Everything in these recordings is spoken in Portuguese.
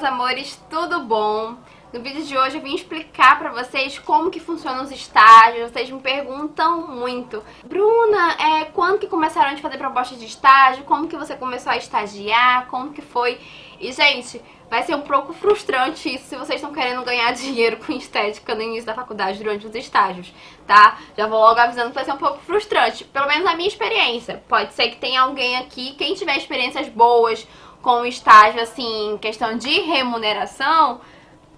meus amores, tudo bom? No vídeo de hoje eu vim explicar pra vocês como que funcionam os estágios. Vocês me perguntam muito: Bruna, quando que começaram a fazer proposta de estágio? Como que você começou a estagiar? Como que foi? E, gente, vai ser um pouco frustrante isso se vocês estão querendo ganhar dinheiro com estética no início da faculdade durante os estágios, tá? Já vou logo avisando que vai ser um pouco frustrante, pelo menos a minha experiência. Pode ser que tenha alguém aqui, quem tiver experiências boas com o estágio, assim, questão de remuneração,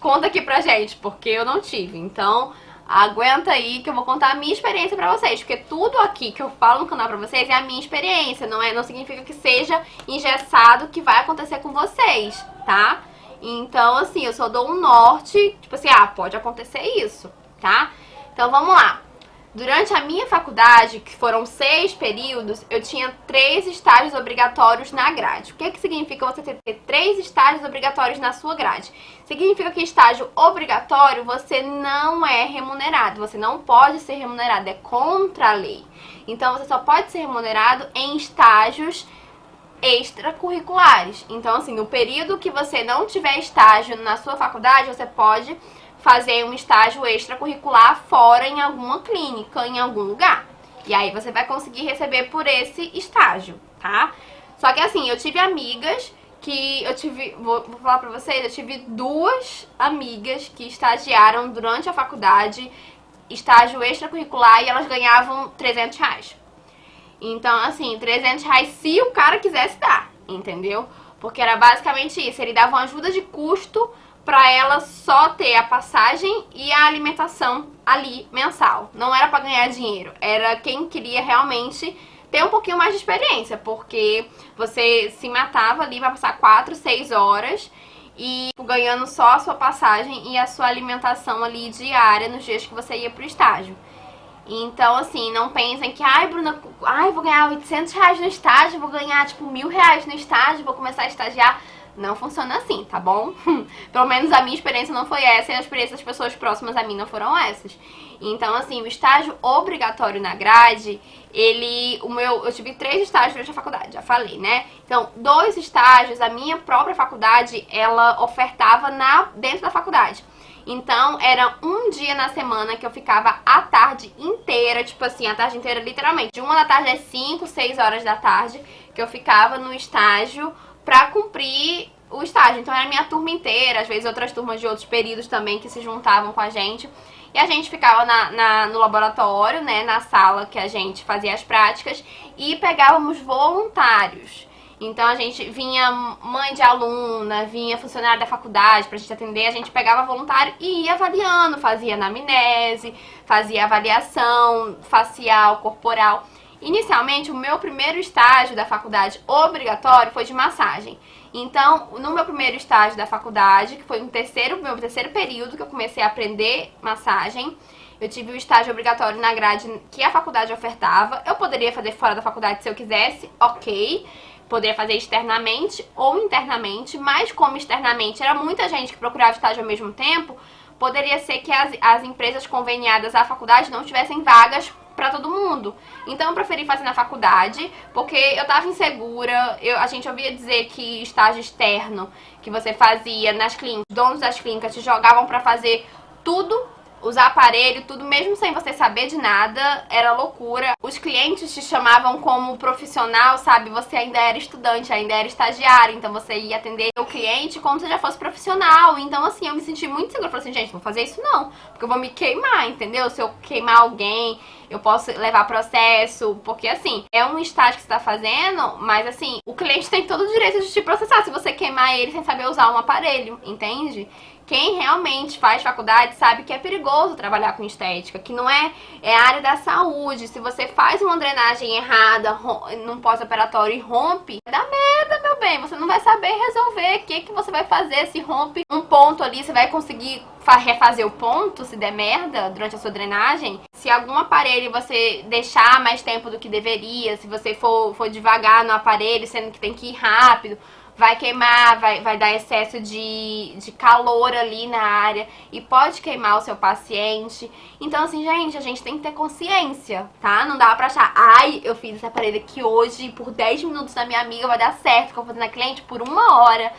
conta aqui pra gente, porque eu não tive. Então, aguenta aí que eu vou contar a minha experiência pra vocês, porque tudo aqui que eu falo no canal pra vocês é a minha experiência, não significa que seja engessado que vai acontecer com vocês, tá? Então, assim, eu só dou um norte, tipo assim, pode acontecer isso, tá? Então, vamos lá. Durante a minha faculdade, que foram 6 períodos, eu tinha 3 estágios obrigatórios na grade. O que que significa você ter 3 estágios obrigatórios na sua grade? Significa que estágio obrigatório você não é remunerado, você não pode ser remunerado, é contra a lei. Então você só pode ser remunerado em estágios extracurriculares. Então, assim, no período que você não tiver estágio na sua faculdade, você pode fazer um estágio extracurricular fora em alguma clínica, em algum lugar. E aí você vai conseguir receber por esse estágio, tá? Só que assim, eu tive amigas que vou falar pra vocês, eu tive 2 amigas que estagiaram durante a faculdade, estágio extracurricular, e elas ganhavam R$300. Então, assim, R$300 se o cara quisesse dar, entendeu? Porque era basicamente isso, ele dava uma ajuda de custo pra ela só ter a passagem e a alimentação ali mensal. Não era pra ganhar dinheiro, era quem queria realmente ter um pouquinho mais de experiência, porque você se matava ali pra passar 4, 6 horas e ganhando só a sua passagem e a sua alimentação ali diária nos dias que você ia pro estágio. Então, assim, não pensem que, Bruna, vou ganhar R$800 no estágio, vou ganhar, tipo, R$1.000 no estágio, vou começar a estagiar. Não funciona assim, tá bom? Pelo menos a minha experiência não foi essa e a experiência das pessoas próximas a mim não foram essas. Então, assim, o estágio obrigatório na grade, eu tive 3 estágios durante a faculdade, já falei, né? Então, 2 estágios, a minha própria faculdade, ela ofertava dentro da faculdade. Então, era um dia na semana que eu ficava a tarde inteira, tipo assim, a tarde inteira literalmente. De 1 da tarde às 5, 6 horas da tarde, que eu ficava no estágio pra cumprir o estágio. Então era a minha turma inteira, às vezes outras turmas de outros períodos também que se juntavam com a gente. E a gente ficava no laboratório, né, na sala que a gente fazia as práticas, e pegávamos voluntários. Então a gente vinha mãe de aluna, vinha funcionário da faculdade pra gente atender, a gente pegava voluntário e ia avaliando, fazia anamnese, fazia avaliação facial, corporal. Inicialmente, o meu primeiro estágio da faculdade obrigatório foi de massagem. Então, no meu primeiro estágio da faculdade, que foi meu terceiro período que eu comecei a aprender massagem, eu tive o estágio obrigatório na grade que a faculdade ofertava. Eu poderia fazer fora da faculdade se eu quisesse, ok. Poderia fazer externamente ou internamente, mas como externamente era muita gente que procurava estágio ao mesmo tempo, poderia ser que as empresas conveniadas à faculdade não tivessem vagas pra todo mundo. Então eu preferi fazer na faculdade, porque eu tava insegura, a gente ouvia dizer que estágio externo que você fazia nas clínicas, donos das clínicas te jogavam pra fazer tudo, usar aparelho, tudo, mesmo sem você saber de nada, era loucura. Os clientes te chamavam como profissional, sabe? Você ainda era estudante, ainda era estagiário, então você ia atender o cliente como se já fosse profissional. Então, assim, eu me senti muito segura. Eu falei assim, gente, não vou fazer isso não, porque eu vou me queimar, entendeu? Se eu queimar alguém, eu posso levar processo, porque, assim, é um estágio que você tá fazendo, mas, assim, o cliente tem todo o direito de te processar se você queimar ele sem saber usar um aparelho, entende? Quem realmente faz faculdade sabe que é perigoso trabalhar com estética, que não é a área da saúde. Se você faz uma drenagem errada num pós-operatório e rompe, dá merda, meu bem. Você não vai saber resolver. O que você vai fazer se rompe um ponto ali? Você vai conseguir refazer o ponto se der merda durante a sua drenagem? Se algum aparelho você deixar mais tempo do que deveria, se você for devagar no aparelho, sendo que tem que ir rápido, vai queimar, vai dar excesso de calor ali na área e pode queimar o seu paciente. Então, assim, gente, a gente tem que ter consciência, tá? Não dá pra achar, eu fiz esse aparelho aqui hoje por 10 minutos da minha amiga, vai dar certo, que eu vou fazer na cliente por 1 hora.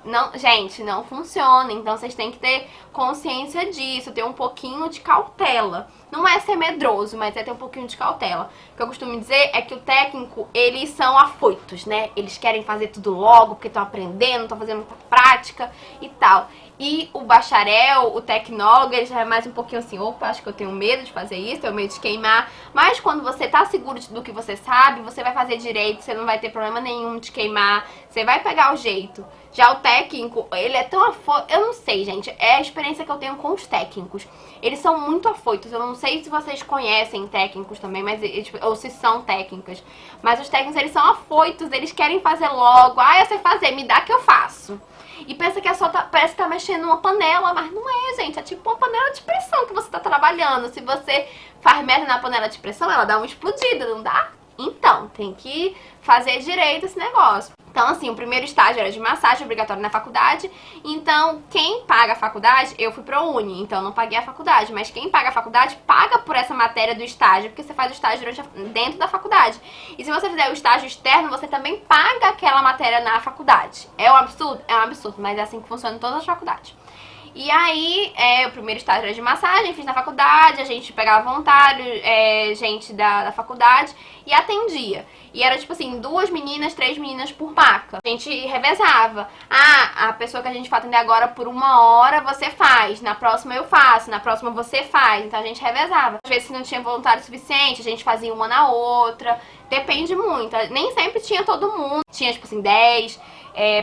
Não, gente, não funciona. Então vocês têm que ter consciência disso, ter um pouquinho de cautela. Não é ser medroso, mas é ter um pouquinho de cautela. O que eu costumo dizer é que o técnico, eles são afoitos, né? Eles querem fazer tudo logo, porque estão aprendendo, estão fazendo muita prática e tal. E o bacharel, o tecnólogo, ele já é mais um pouquinho assim, opa, acho que eu tenho medo de fazer isso, tenho medo de queimar. Mas quando você tá seguro do que você sabe, você vai fazer direito, você não vai ter problema nenhum de queimar, você vai pegar o jeito. Já o técnico, ele é tão afoito, eu não sei, gente, é a experiência que eu tenho com os técnicos. Eles são muito afoitos, eu não sei se vocês conhecem técnicos também, mas ou se são técnicas. Mas os técnicos, eles são afoitos, eles querem fazer logo, eu sei fazer, me dá que eu faço. E pensa que parece que tá mexendo numa panela, mas não é, gente. É tipo uma panela de pressão que você tá trabalhando. Se você faz merda na panela de pressão, ela dá uma explodida, não dá? Então, tem que fazer direito esse negócio. Então, assim, o primeiro estágio era de massagem, obrigatório na faculdade. Então, quem paga a faculdade, eu fui pro Uni, então não paguei a faculdade. Mas quem paga a faculdade, paga por essa matéria do estágio, porque você faz o estágio dentro da faculdade. E se você fizer o estágio externo, você também paga aquela matéria na faculdade. É um absurdo? É um absurdo, mas é assim que funciona em todas as faculdades. E aí, o primeiro estágio era de massagem, fiz na faculdade, a gente pegava voluntário, gente da faculdade e atendia. E era tipo assim, 2 meninas, 3 meninas por maca. A gente revezava. A pessoa que a gente vai atender agora por 1 hora, você faz. Na próxima eu faço, na próxima você faz. Então a gente revezava. Às vezes se não tinha voluntário suficiente, a gente fazia uma na outra. Depende muito. Nem sempre tinha todo mundo. Tinha tipo assim, 10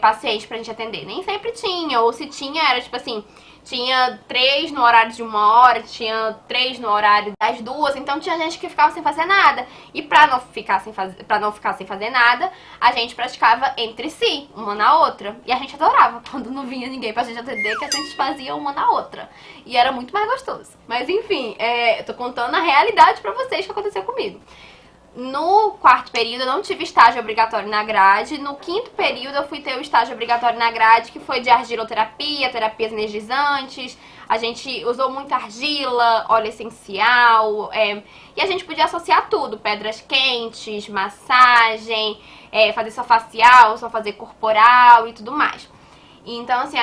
pacientes pra gente atender. Nem sempre tinha. Ou se tinha, era tipo assim, tinha 3 no horário de 1 hora, tinha 3 no horário das 2, então tinha gente que ficava sem fazer nada. E pra não ficar sem fazer nada, a gente praticava entre si, uma na outra. E a gente adorava quando não vinha ninguém pra gente atender, que a gente fazia uma na outra. E era muito mais gostoso. Mas enfim, eu tô contando a realidade pra vocês que aconteceu comigo. No 4º período eu não tive estágio obrigatório na grade. No 5º período eu fui ter o estágio obrigatório na grade, que foi de argiloterapia, terapias energizantes. A gente usou muita argila, óleo essencial, e a gente podia associar tudo, pedras quentes, massagem, fazer só facial, só fazer corporal e tudo mais. Então assim,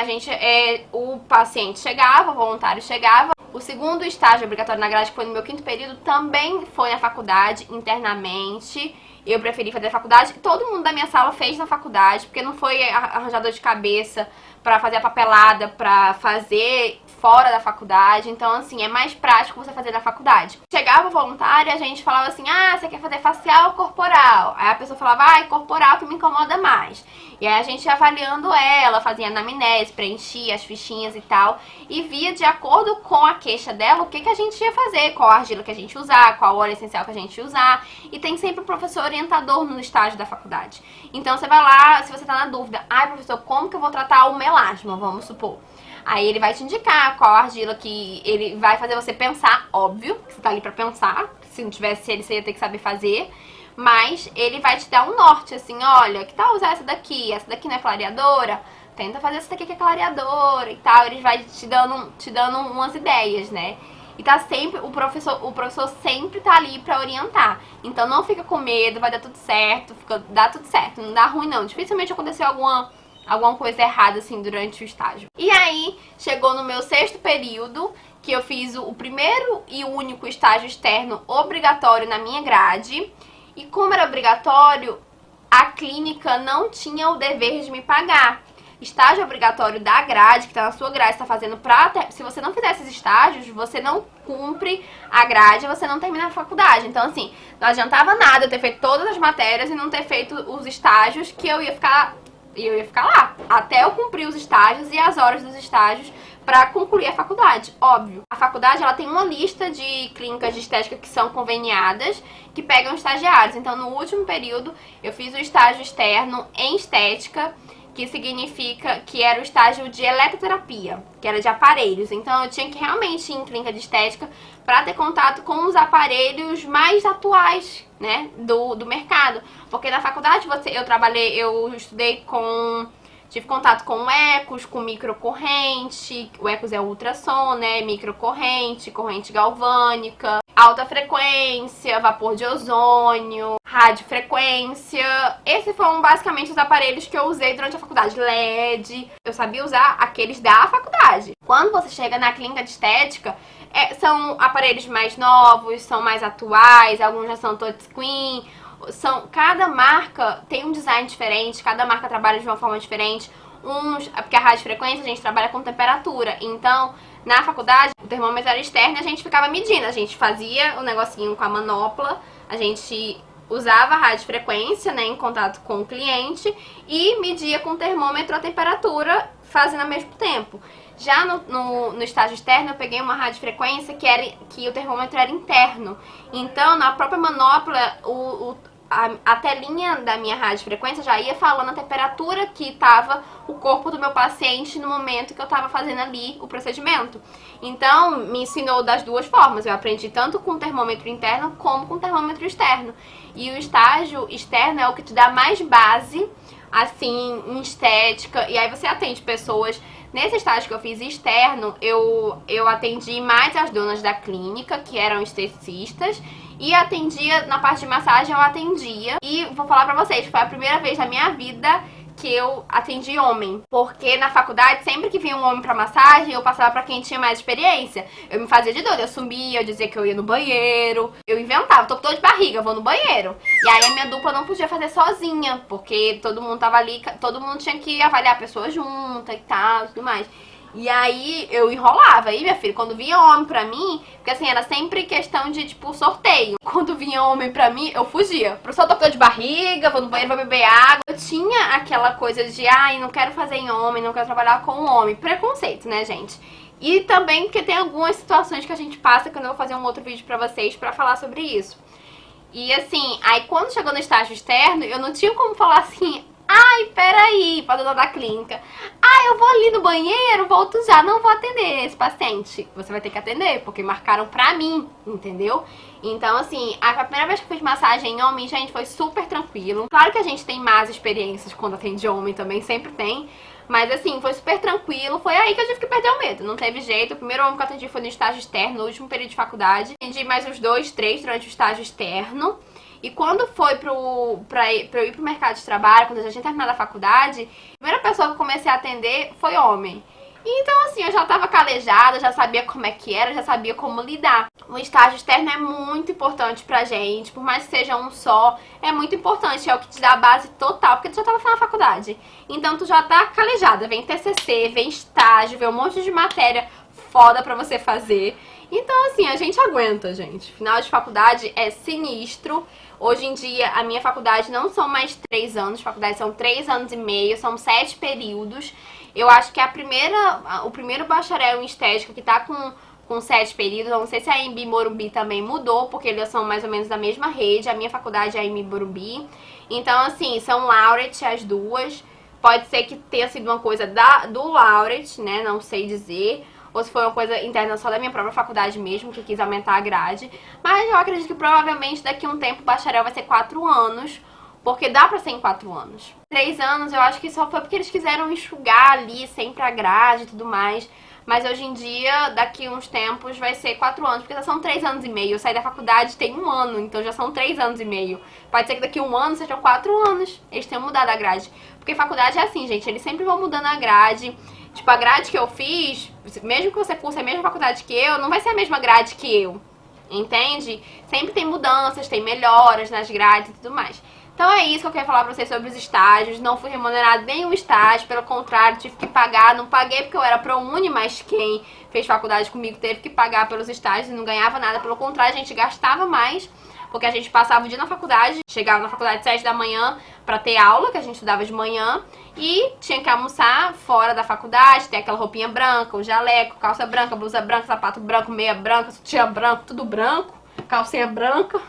o paciente chegava, o voluntário chegava. O segundo estágio obrigatório na grade, que foi no meu 5º período, também foi na faculdade, internamente. Eu preferi fazer a faculdade. Todo mundo da minha sala fez na faculdade, porque não foi arranjador de cabeça pra fazer a papelada, pra fazer fora da faculdade. Então, assim, é mais prático você fazer na faculdade. Chegava o voluntário, a gente falava assim, você quer fazer facial ou corporal? Aí a pessoa falava, corporal que me incomoda mais. E aí a gente ia avaliando ela, fazia anamnese, preenchia as fichinhas e tal, e via de acordo com a queixa dela o que a gente ia fazer, qual argila que a gente ia usar, qual óleo essencial que a gente ia usar. E tem sempre um professor orientador no estágio da faculdade. Então você vai lá, se você tá na dúvida, professor, como que eu vou tratar o melasma, vamos supor. Aí ele vai te indicar qual argila que ele vai fazer você pensar, óbvio, que você tá ali pra pensar, se não tivesse ele, você ia ter que saber fazer. Mas ele vai te dar um norte, assim, olha, que tal usar essa daqui não é clareadora? Tenta fazer essa daqui que é clareadora e tal. Ele vai te dando umas ideias, né? E tá sempre, o professor sempre tá ali pra orientar. Então não fica com medo, vai dar tudo certo, dá tudo certo, não dá ruim não. Dificilmente aconteceu alguma coisa errada, assim, durante o estágio. E aí, chegou no meu 6º período, que eu fiz o primeiro e único estágio externo obrigatório na minha grade. E como era obrigatório, a clínica não tinha o dever de me pagar. Estágio obrigatório da grade, que tá na sua grade, você tá fazendo se você não fizer esses estágios, você não cumpre a grade, você não termina a faculdade. Então, assim, não adiantava nada eu ter feito todas as matérias e não ter feito os estágios, que eu ia ficar lá até eu cumprir os estágios e as horas dos estágios para concluir a faculdade, óbvio. A faculdade, ela tem uma lista de clínicas de estética que são conveniadas, que pegam estagiários. Então, no último período, eu fiz o estágio externo em estética, que significa que era o estágio de eletroterapia, que era de aparelhos. Então, eu tinha que realmente ir em clínica de estética para ter contato com os aparelhos mais atuais, né, do mercado. Porque na faculdade eu estudei tive contato com o Ecos, com microcorrente. O Ecos é o ultrassom, né? Microcorrente, corrente galvânica. alta frequência, vapor de ozônio, radiofrequência. Esses foram basicamente os aparelhos que eu usei durante a faculdade. LED, eu sabia usar aqueles da faculdade. Quando você chega na clínica de estética, são aparelhos mais novos, são mais atuais, alguns já são touchscreen. Cada marca tem um design diferente, cada marca trabalha de uma forma diferente. Porque a radiofrequência a gente trabalha com temperatura, então na faculdade o termômetro era externo e a gente ficava medindo, a gente fazia o negocinho com a manopla, a gente usava a radiofrequência, né, em contato com o cliente e media com o termômetro a temperatura, fazendo ao mesmo tempo. Já no estágio externo eu peguei uma radiofrequência que o termômetro era interno, então na própria manopla a telinha da minha radiofrequência já ia falando a temperatura que estava o corpo do meu paciente no momento que eu estava fazendo ali o procedimento. Então, me ensinou das duas formas. Eu aprendi tanto com o termômetro interno como com o termômetro externo. E o estágio externo é o que te dá mais base, assim, em estética. E aí você atende pessoas. Nesse estágio que eu fiz externo, eu atendi mais as donas da clínica, que eram esteticistas. E atendia, na parte de massagem eu atendia. E vou falar pra vocês, foi a primeira vez na minha vida que eu atendi homem. Porque na faculdade, sempre que vinha um homem pra massagem, eu passava pra quem tinha mais experiência. Eu me fazia de doida, eu sumia, eu dizia que eu ia no banheiro. Eu inventava, tô com dor de barriga, vou no banheiro. E aí a minha dupla não podia fazer sozinha, porque todo mundo tava ali, todo mundo tinha que avaliar a pessoa junta e tal, e tudo mais. E aí eu enrolava. Aí, minha filha, quando vinha homem pra mim, porque assim, era sempre questão de, tipo, sorteio. Quando vinha homem pra mim, eu fugia. Professor, tô com dor de barriga, vou no banheiro, vou beber água. Eu tinha aquela coisa de, ai, não quero fazer em homem, não quero trabalhar com homem. Preconceito, né, gente? E também porque tem algumas situações que a gente passa, que eu vou fazer um outro vídeo pra vocês pra falar sobre isso. E assim, aí quando chegou no estágio externo, eu não tinha como falar assim, ai, peraí, pra dona da clínica. Ah, eu vou ali no banheiro, volto já, não vou atender esse paciente. Você vai ter que atender, porque marcaram pra mim, entendeu? Então, assim, a primeira vez que eu fiz massagem em homem, gente, foi super tranquilo. Claro que a gente tem más experiências quando atende homem também, sempre tem. Mas, assim, foi super tranquilo. Foi aí que eu tive que perder o medo. Não teve jeito. O primeiro homem que eu atendi foi no estágio externo, no último período de faculdade. Atendi mais uns 2, 3 durante o estágio externo. E quando foi pra eu ir pro mercado de trabalho, quando eu já tinha terminado a faculdade, a primeira pessoa que eu comecei a atender foi homem. Então, assim, eu já tava calejada, já sabia como é que era, já sabia como lidar. O estágio externo é muito importante pra gente, por mais que seja um só, é muito importante, é o que te dá a base total, porque tu já tava fazendo a faculdade. Então, tu já tá calejada, vem TCC, vem estágio, vem um monte de matéria foda pra você fazer. Então, assim, a gente aguenta, gente. Final de faculdade é sinistro. Hoje em dia, a minha faculdade não são mais 3 anos, faculdade são 3 anos e meio, são 7 períodos. Eu acho que o primeiro bacharel em estética que tá com 7 períodos, eu não sei se a Embi Morumbi também mudou, porque eles são mais ou menos da mesma rede, a minha faculdade é a Embi Morumbi. Então, assim, são Laureate as duas. Pode ser que tenha sido uma coisa do Laureate, né, não sei dizer. Ou se foi uma coisa interna só da minha própria faculdade mesmo, que quis aumentar a grade. Mas eu acredito que provavelmente daqui a um tempo o bacharel vai ser 4 anos, porque dá pra ser em 4 anos. 3 anos eu acho que só foi porque eles quiseram enxugar ali sempre a grade e tudo mais. Mas hoje em dia, daqui a uns tempos, vai ser 4 anos, porque já são 3 anos e meio. Eu saí da faculdade tem 1 ano, então já são 3 anos e meio. Pode ser que daqui a 1 ano sejam 4 anos. Eles tenham mudado a grade. Porque faculdade é assim, gente, eles sempre vão mudando a grade. Tipo, a grade que eu fiz, mesmo que você curse a mesma faculdade que eu, não vai ser a mesma grade que eu, entende? Sempre tem mudanças, tem melhoras nas grades e tudo mais. Então é isso que eu quero falar pra vocês sobre os estágios. Não fui remunerada nenhum estágio, pelo contrário, tive que pagar. Não paguei porque eu era ProUni, mas quem fez faculdade comigo teve que pagar pelos estágios e não ganhava nada. Pelo contrário, a gente gastava mais, porque a gente passava o dia na faculdade, chegava na faculdade às 7 da manhã pra ter aula, que a gente estudava de manhã, e tinha que almoçar fora da faculdade, ter aquela roupinha branca, o jaleco, calça branca, blusa branca, sapato branco, meia branca, sutiã branco, tudo branco, calcinha branca,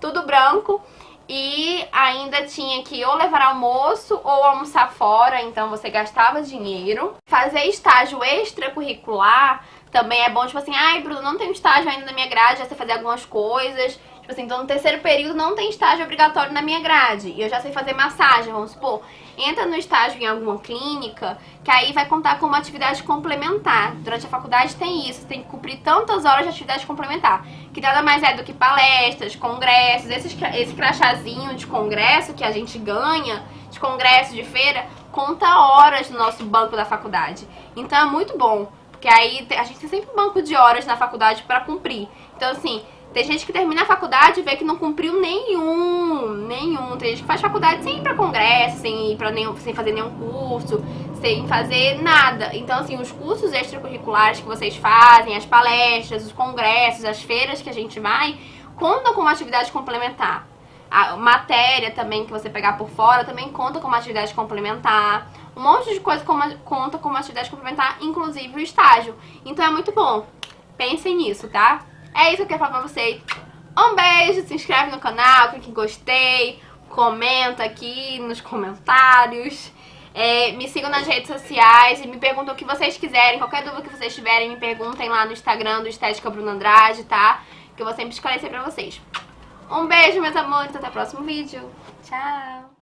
tudo branco. E ainda tinha que ou levar almoço ou almoçar fora, então você gastava dinheiro. Fazer estágio extracurricular também é bom, tipo assim, ai, Bruno, não tem estágio ainda na minha grade, já sei fazer algumas coisas. Tipo assim, então no terceiro período não tem estágio obrigatório na minha grade. E eu já sei fazer massagem, vamos supor. Entra no estágio em alguma clínica, que aí vai contar com uma atividade complementar. Durante a faculdade tem isso, tem que cumprir tantas horas de atividade complementar. Que nada mais é do que palestras, congressos, esse crachazinho de congresso que a gente ganha, de congresso, de feira, conta horas no nosso banco da faculdade. Então é muito bom, porque aí a gente tem sempre um banco de horas na faculdade pra cumprir. Então assim, tem gente que termina a faculdade e vê que não cumpriu nenhum. Tem gente que faz faculdade sem ir pra congresso, sem fazer nenhum curso, sem fazer nada. Então, assim, os cursos extracurriculares que vocês fazem, as palestras, os congressos, as feiras que a gente vai, contam com uma atividade complementar. A matéria também que você pegar por fora também conta com uma atividade complementar. Um monte de coisa conta com uma atividade complementar, inclusive o estágio. Então é muito bom. Pensem nisso, tá? É isso que eu quero falar pra vocês. Um beijo, se inscreve no canal, clique em gostei, comenta aqui nos comentários. Me sigam nas redes sociais e me perguntem o que vocês quiserem. Qualquer dúvida que vocês tiverem, me perguntem lá no Instagram do Estética Bruna Andrade, tá? Que eu vou sempre esclarecer pra vocês. Um beijo, meus amores, até o próximo vídeo. Tchau!